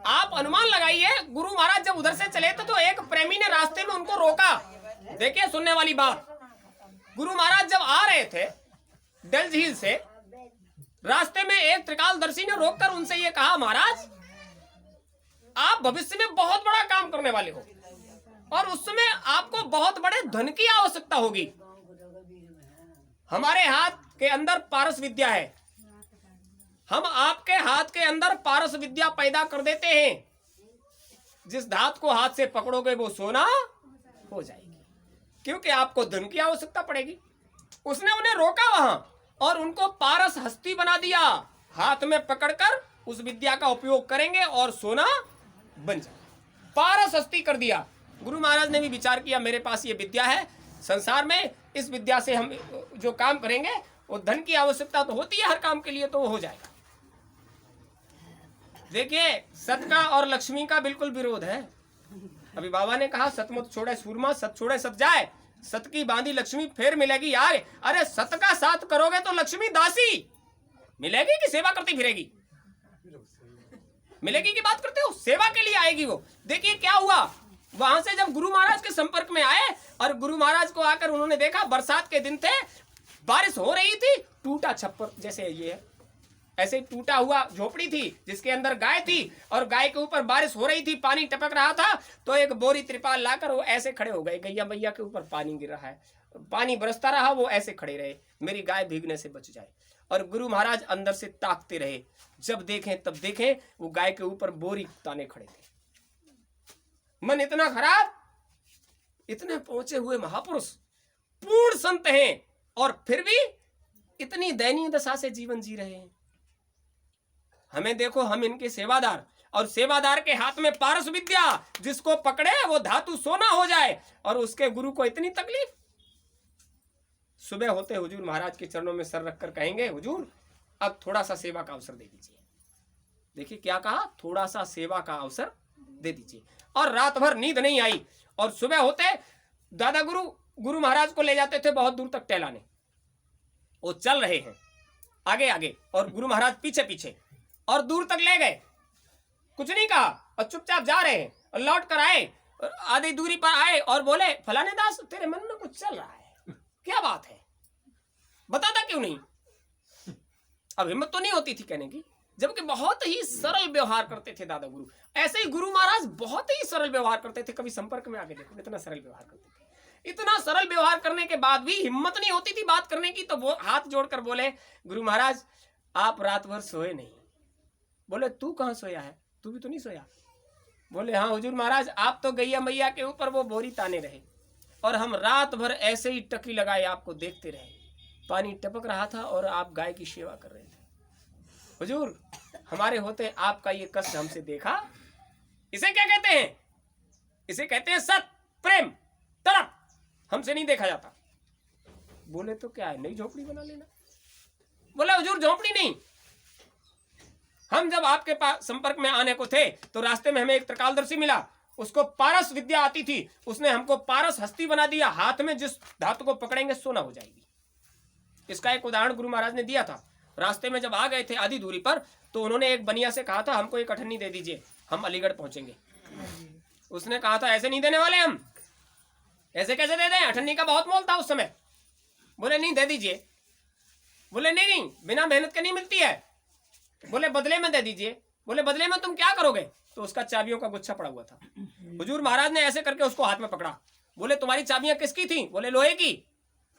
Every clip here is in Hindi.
आप अनुमान लगाइए, गुरु महाराज जब उधर से चले थे तो एक प्रेमी ने रास्ते में उनको रोका। देखिए सुनने वाली बात, गुरु महाराज जब आ रहे थे डल झील से, रास्ते में एक त्रिकालदर्शी ने रोककर उनसे ये कहा, महाराज आप भविष्य में बहुत बड़ा काम करने वाले हो और उस समय आपको बहुत बड़े धन की आवश्यकता होगी। हमारे हाथ के अंदर पारस विद्या है, हम आपके हाथ के अंदर पारस विद्या पैदा कर देते हैं। जिस धातु को हाथ से पकड़ोगे वो सोना हो जाएगी, क्योंकि आपको धन की आवश्यकता पड़ेगी। उसने उन्हें रोका वहां और उनको पारस हस्ती बना दिया। हाथ में पकड़कर उस विद्या का उपयोग करेंगे और सोना बन जाए, पारस हस्ती कर दिया। गुरु महाराज ने भी विचार किया, मेरे पास ये विद्या है, संसार में इस विद्या से हम जो काम करेंगे वो धन की आवश्यकता तो होती है हर काम के लिए, तो वो हो जाएगा। देखिए सत का और लक्ष्मी का बिल्कुल विरोध है। अभी बाबा ने कहा सत मत छोड़े सूरमा, सत छोड़े सत जाए, सत की बांधी लक्ष्मी फिर मिलेगी यार। अरे सत का साथ करोगे तो लक्ष्मी दासी मिलेगी कि सेवा करती फिरेगी? मिलेगी की बात करते हो, सेवा के लिए आएगी वो। देखिए क्या हुआ, वहां से जब गुरु महाराज के संपर्क में आए और गुरु महाराज को आकर उन्होंने देखा, बरसात के दिन थे, बारिश हो रही थी, टूटा छप्पर जैसे ये ऐसे टूटा हुआ झोपड़ी थी जिसके अंदर गाय थी और गाय के ऊपर बारिश हो रही थी, पानी टपक रहा था। तो एक बोरी त्रिपाल लाकर वो ऐसे खड़े हो गए, गैया मैया के ऊपर पानी गिर रहा है, पानी बरसता रहा, वो ऐसे खड़े रहे, मेरी गाय भीगने से बच जाए। और गुरु महाराज अंदर से ताकते रहे, जब देखें तब देखें वो गाय के ऊपर बोरी ताने खड़े थे। मन इतना खराब, इतने पहुंचे हुए महापुरुष पूर्ण संत हैं और फिर भी इतनी दयनीय दशा से जीवन जी रहे हैं। हमें देखो, हम इनके सेवादार, और सेवादार के हाथ में पारस विद्या, जिसको पकड़े वो धातु सोना हो जाए, और उसके गुरु को इतनी तकलीफ। सुबह होते हुजूर महाराज के चरणों में सर रखकर कहेंगे, हुजूर अब थोड़ा सा सेवा का अवसर दे दीजिए। देखिए क्या कहा, थोड़ा सा सेवा का अवसर दे दीजिए। और रात भर नींद नहीं आई, और सुबह होते दादा गुरु महाराज को ले जाते थे बहुत दूर तक टहलाने। वो चल रहे हैं आगे आगे और गुरु महाराज पीछे पीछे, और दूर तक ले गए, कुछ नहीं कहा और चुपचाप जा रहे हैं। और लौट कर आए, आधी दूरी पर आए और बोले, फलाने दास तेरे मन में कुछ चल रहा है, क्या बात है, बताता क्यों नहीं? अब हिम्मत तो नहीं होती थी कहने की, जबकि बहुत ही सरल व्यवहार करते थे दादा गुरु। ऐसे ही गुरु महाराज बहुत ही सरल व्यवहार करते थे। कभी संपर्क में आके देखो, इतना सरल व्यवहार करते थे। इतना सरल व्यवहार करने के बाद भी हिम्मत नहीं होती थी बात करने की। तो वो हाथ जोड़कर बोले, गुरु महाराज आप रात भर सोए नहीं। बोले तू कहाँ सोया है, तू भी तो नहीं सोया। बोले हाँ हुजूर महाराज, आप तो गैया मैया के ऊपर वो बोरी ताने रहे और हम रात भर ऐसे ही टकी लगाए आपको देखते रहे। पानी टपक रहा था और आप गाय की सेवा कर रहे थे। हुजूर हमारे होते आपका ये कष्ट हमसे देखा। इसे क्या कहते हैं? इसे कहते हैं सत, प्रेम, तड़प। हमसे नहीं देखा जाता। बोले तो क्या है, नई झोपड़ी बना लेना। बोला हुजूर झोपड़ी नहीं, हम जब आपके पास संपर्क में आने को थे तो रास्ते में हमें एक त्रिकालदर्शी मिला, उसको पारस विद्या आती थी, उसने हमको पारस हस्ती बना दिया। हाथ में जिस धातु को पकड़ेंगे सोना हो जाएगी। इसका एक उदाहरण गुरु महाराज ने दिया था। रास्ते में जब आ गए थे आधी दूरी पर, तो उन्होंने एक बनिया से कहा था, हमको एक अठन्नी दे दीजिए, हम अलीगढ़ पहुंचेंगे। उसने कहा था ऐसे नहीं देने वाले हम। ऐसे कैसे दे दें, अठन्नी का बहुत मोल था उस समय। बोले नहीं दे दीजिए। बोले नहीं, बिना मेहनत के नहीं मिलती है। बोले बदले में दे दीजिए। बोले बदले में तुम क्या करोगे? तो उसका चाबियों का गुच्छा पड़ा हुआ था। हुजूर महाराज ने ऐसे करके उसको हाथ में पकड़ा। बोले तुम्हारी चाबियां किसकी थी? बोले लोहे की।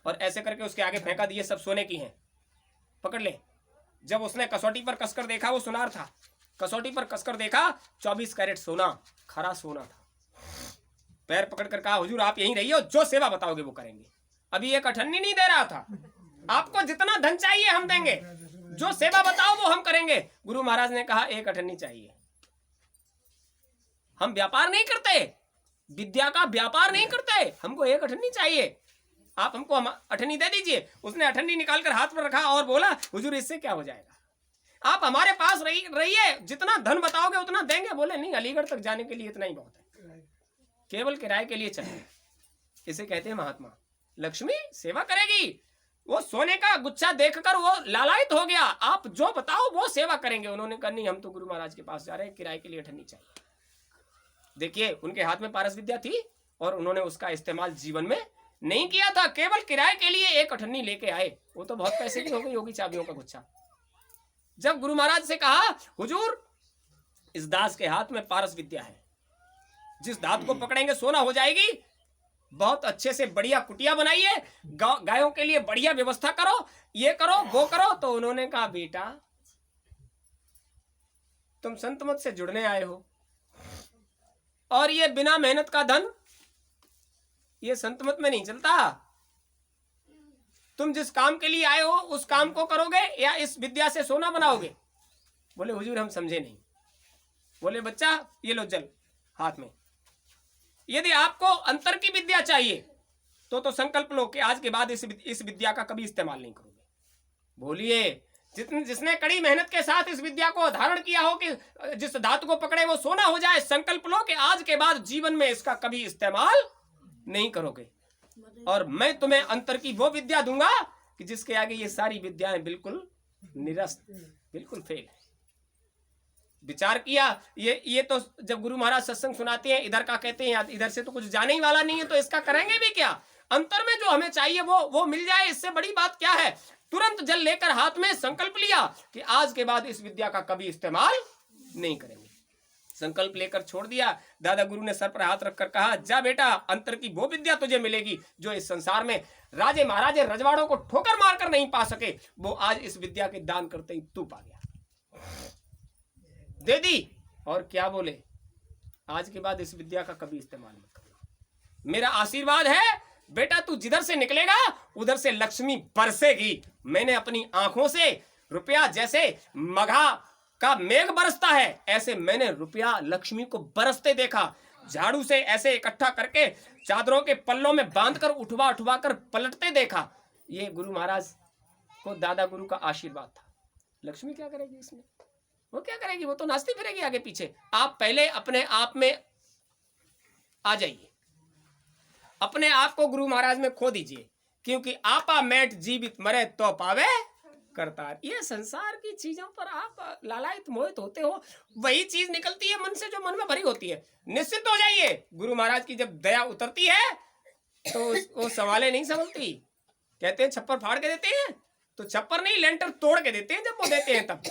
और ऐसे करके उसके आगे फेंका दिए, सब सोने की हैं, पकड़ ले। जब उसने कसौटी पर कसकर देखा, वो सुनार था, कसौटी पर कसकर देखा 24 कैरेट सोना, खरा सोना था। पैर पकड़ कर कहा, हुजूर आप यहीं रहिए, जो सेवा बताओगे वो करेंगे। अभी एक अठन्नी नहीं दे रहा था, आपको जितना धन चाहिए हम देंगे, जो सेवा बताओ वो हम करेंगे। गुरु महाराज ने कहा एक अठन्नी चाहिए। हम व्यापार नहीं करते, विद्या का व्यापार नहीं करते, हमको एक अठन्नी चाहिए, आप हमको अठन्नी दे दीजिए। उसने अठन्नी निकालकर हाथ पर रखा और बोला, हुजूर इससे क्या हो जाएगा, आप हमारे पास रहिए, जितना धन बताओगे उतना देंगे। बोले नहीं, अलीगढ़ तक जाने के लिए इतना ही बहुत है, केवल किराए के लिए चाहिए। इसे कहते हैं महात्मा। लक्ष्मी सेवा करेगी, वो सोने का गुच्छा देखकर वो लालायित हो गया, आप जो बताओ वो सेवा करेंगे। उन्होंने कहा नहीं, हम तो गुरु महाराज के पास जा रहे हैं, किराए के लिए अठन्नी चाहिए। देखिए उनके हाथ में पारस विद्या थी और उन्होंने उसका इस्तेमाल जीवन में नहीं किया था, केवल किराए के लिए एक अठन्नी लेके आए। वो तो बहुत पैसे की हो गई होगी, चाबियों का गुच्छा। जब गुरु महाराज से कहा हुजूर इस दास के हाथ में पारस विद्या है, जिस धातु को पकड़ेंगे सोना हो जाएगी, बहुत अच्छे से बढ़िया कुटिया बनाइए, गायों के लिए बढ़िया व्यवस्था करो, ये करो वो करो। तो उन्होंने कहा बेटा तुम संत मत से जुड़ने आए हो और ये बिना मेहनत का धन ये संत मत में नहीं चलता। तुम जिस काम के लिए आए हो उस काम को करोगे या इस विद्या से सोना बनाओगे? बोले हुजूर हम समझे नहीं। बोले बच्चा ये लो जल हाथ में, यदि आपको अंतर की विद्या चाहिए तो संकल्प लो कि आज के बाद इस विद्या का कभी इस्तेमाल नहीं करोगे। बोलिए जिसने कड़ी मेहनत के साथ इस विद्या को धारण किया हो कि जिस धातु को पकड़े वो सोना हो जाए, संकल्प लो कि आज के बाद जीवन में इसका कभी इस्तेमाल नहीं करोगे और मैं तुम्हें अंतर की वो विद्या दूंगा कि जिसके आगे ये सारी विद्याएं बिल्कुल निरस्त, बिल्कुल फेल है। विचार किया, ये तो जब गुरु महाराज सत्संग सुनाते हैं इधर का कहते हैं, इधर से तो कुछ जाने ही वाला नहीं है, तो इसका करेंगे भी क्या? अंतर में जो हमें चाहिए वो मिल जाए, इससे बड़ी बात क्या है। तुरंत जल लेकर हाथ में संकल्प लिया कि आज के बाद इस विद्या का कभी इस्तेमाल नहीं करेंगे। संकल्प लेकर छोड़ दिया। दादा गुरु ने सर पर हाथ रखकर कहा जा बेटा, अंतर की वो विद्या तुझे मिलेगी जो इस संसार में राजे महाराजे रजवाड़ों को ठोकर मारकर नहीं पा सके, वो आज इस विद्या के दान करते ही तू पा गया। दे दी और क्या बोले, आज के बाद इस विद्या का कभी इस्तेमाल मत करना। मेरा आशीर्वाद है बेटा, तू जिधर से निकलेगा उधर से लक्ष्मी बरसेगी। मैंने अपनी आंखों से रुपया जैसे मघा का मेघ बरसता है, ऐसे मैंने रुपया लक्ष्मी को बरसते देखा। झाड़ू से ऐसे इकट्ठा करके चादरों के पल्लों में बांधकर उठवा उठवा कर पलटते देखा। ये गुरु महाराज को दादा गुरु का आशीर्वाद था। लक्ष्मी क्या करेगी इसमें? वो क्या करेगी? वो तो नाचती फिरेगी आगे पीछे। आप पहले अपने आप में आ जाइए, अपने आप को गुरु महाराज में खो दीजिए, क्योंकि आपा मैट जीवित मरे तो पावे करतार। ये संसार की चीजों पर आप लालायित मोहित होते हो, वही चीज निकलती है मन से जो मन में भरी होती है। निश्चित हो जाइए, गुरु महाराज की जब दया उतरती है तो वो सवालें नहीं संभलती। कहते हैं छप्पर फाड़ के देते हैं, तो छप्पर नहीं लेंटर तोड़ के देते हैं। जब वो देते हैं तब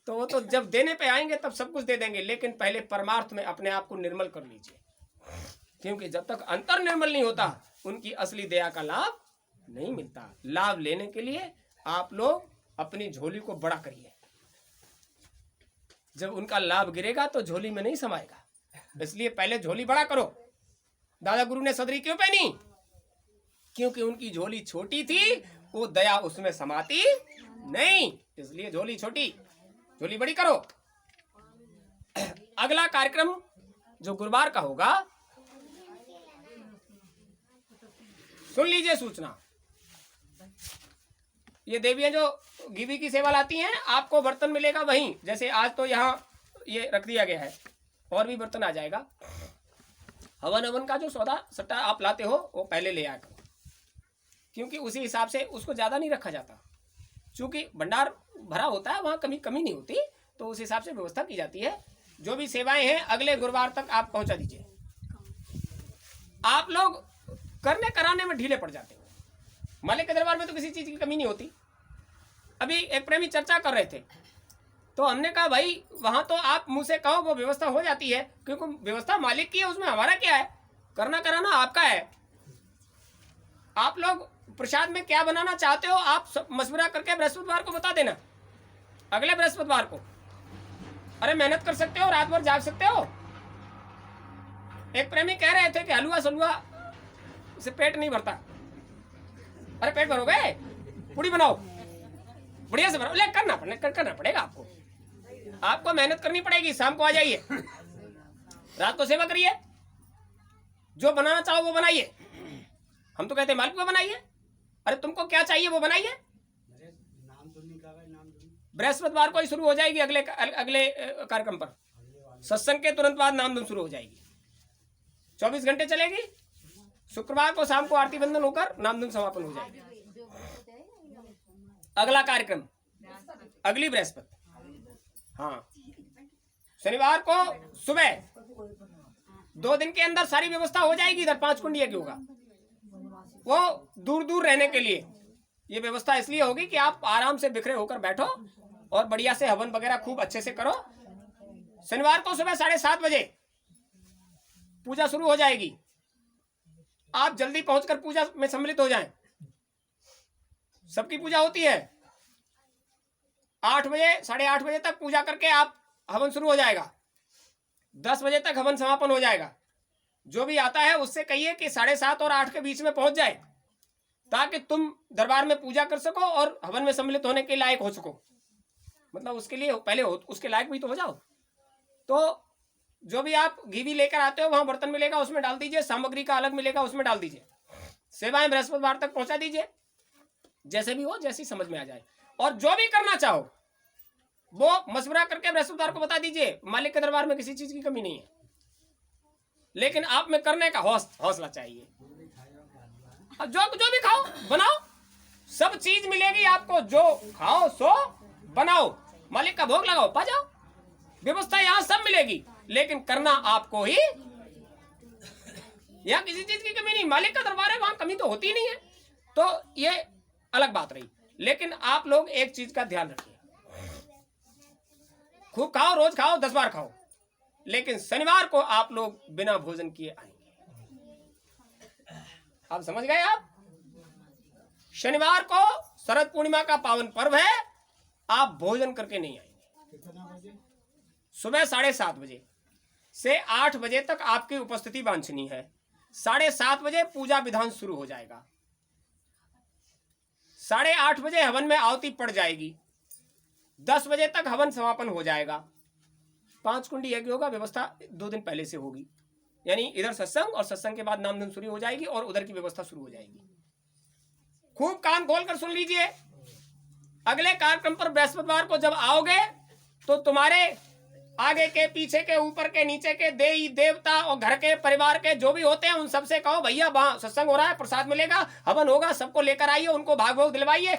तो वो तो जब देने पे आएंगे तब सब कुछ दे देंगे, लेकिन पहले परमार्थ में अपने आप को निर्मल कर लीजिए, क्योंकि जब तक अंतर निर्मल नहीं होता उनकी असली दया का लाभ नहीं मिलता। लाभ लेने के लिए आप लोग अपनी झोली को बड़ा करिए, जब उनका लाभ गिरेगा तो झोली में नहीं समाएगा, इसलिए पहले झोली बड़ा करो। दादा गुरु ने सदरी क्यों पहनी? क्योंकि उनकी झोली छोटी थी, वो दया उसमें समाती नहीं, इसलिए झोली छोटी, झोली बड़ी करो। अगला कार्यक्रम जो गुरुवार का होगा, सुन लीजिए सूचना। ये देवियां जो घी की सेवा लाती हैं, आपको बर्तन मिलेगा वहीं, जैसे आज तो यहाँ ये रख दिया गया है, और भी बर्तन आ जाएगा। हवन का जो सौदा सट्टा आप लाते हो वो पहले ले आया करो, क्योंकि उसी हिसाब से उसको ज़्यादा नहीं रखा जाता। चूँकि भंडार भरा होता है, वहाँ कमी नहीं होती, तो उस हिसाब से व्यवस्था की जाती है। जो भी सेवाएं हैं अगले गुरुवार तक आप पहुँचा दीजिए। आप लोग करने कराने में ढीले पड़ जाते हो, मालिक के दरबार में तो किसी चीज़ की कमी नहीं होती। अभी एक प्रेमी चर्चा कर रहे थे, तो हमने कहा भाई वहाँ तो आप मुँह से कहो वो व्यवस्था हो जाती है, क्योंकि व्यवस्था मालिक की है, उसमें हमारा क्या है? करना कराना आपका है। आप लोग प्रसाद में क्या बनाना चाहते हो आप मशवरा करके बृहस्पतिवार को बता देना, अगले बृहस्पतिवार को। अरे मेहनत कर सकते हो, रात भर जाग सकते हो। एक प्रेमी कह रहे थे कि हलवा सलुआ से पेट नहीं भरता। अरे पेट भरोगे, पूड़ी बनाओ, बढ़िया से बनाओ। ले करना पड़ेगा आपको मेहनत करनी पड़ेगी। शाम को आ जाइए, रात को सेवा करिए, जो बनाना चाहो वो बनाइए। हम तो कहते हैं मालपुआ बनाइए, अरे तुमको क्या चाहिए वो बनाइए। बृहस्पतिवार को ही शुरू हो जाएगी अगले कार्यक्रम पर, सत्संग के तुरंत बाद नाम धुन शुरू हो जाएगी, 24 घंटे चलेगी। शुक्रवार को शाम को आरती बंदन होकर नाम धुन समापन हो जाएगी। अगला कार्यक्रम अगली बृहस्पति। हाँ, शनिवार को सुबह 2 दिन के अंदर सारी व्यवस्था हो जाएगी। इधर 5 कुंड यज्ञ होगा, वो दूर दूर रहने के लिए ये व्यवस्था इसलिए होगी कि आप आराम से बिखरे होकर बैठो और बढ़िया से हवन वगैरह खूब अच्छे से करो। शनिवार को सुबह 7:30 बजे पूजा शुरू हो जाएगी। आप जल्दी पहुंचकर पूजा में सम्मिलित हो जाएं। सबकी पूजा होती है 8 बजे, 8:30 बजे तक पूजा करके आप हवन शुरू हो जाएगा। 10 बजे तक हवन समापन हो जाएगा। जो भी आता है उससे कहिए कि 7:30 और 8 के बीच में पहुंच जाए, ताकि तुम दरबार में पूजा कर सको और हवन में सम्मिलित होने के लायक हो सको। मतलब उसके लिए पहले उसके लायक भी तो हो जाओ। तो जो भी आप घी भी लेकर आते हो वहां बर्तन मिलेगा, उसमें डाल दीजिए। सामग्री का अलग मिलेगा, उसमें डाल दीजिए। सेवाएं बृहस्पतिवार तक पहुंचा दीजिए, जैसे भी हो, जैसी समझ में आ जाए। और जो भी करना चाहो वो मशवरा करके बृहस्पतिवार को बता दीजिए। मालिक के दरबार में किसी चीज की कमी नहीं है, लेकिन आप में करने का हौसला चाहिए। जो भी खाओ बनाओ, सब चीज मिलेगी आपको। जो खाओ सो बनाओ, मालिक का भोग लगाओ, पा जाओ। व्यवस्था यहाँ सब मिलेगी, लेकिन करना आपको ही। यहाँ किसी चीज की कमी नहीं, मालिक का दरबार है, वहां कमी तो होती नहीं है। तो ये अलग बात रही। लेकिन आप लोग एक चीज का ध्यान रखिए, खूब खाओ, रोज खाओ, 10 बार खाओ, लेकिन शनिवार को आप लोग बिना भोजन किए आएंगे। आप समझ गए? आप शनिवार को शरद पूर्णिमा का पावन पर्व है, आप भोजन करके नहीं आएंगे। सुबह 7:30 बजे से 8 बजे तक आपकी उपस्थिति वांछनीय है। 7:30 बजे पूजा विधान शुरू हो जाएगा। 8:30 बजे हवन में आहुति पड़ जाएगी। 10 बजे तक हवन समापन हो जाएगा। 5 कुंडी यज्ञ होगा, व्यवस्था 2 दिन पहले से होगी। यानी इधर सत्संग और सत्संग के बाद नामधन शुरू हो जाएगी और उधर की व्यवस्था शुरू हो जाएगी। खूब कान खोलकर सुन लीजिए। अगले कार्यक्रम पर बृहस्पतिवार को जब आओगे तो तुम्हारे आगे के, पीछे के, ऊपर के, नीचे के देवी देवता और घर के परिवार के जो भी होते हैं उन सबसे कहो भैया वहां सत्संग हो रहा है, प्रसाद मिलेगा, हवन होगा, सबको लेकर आइए, उनको भाग भोग दिलवाइए।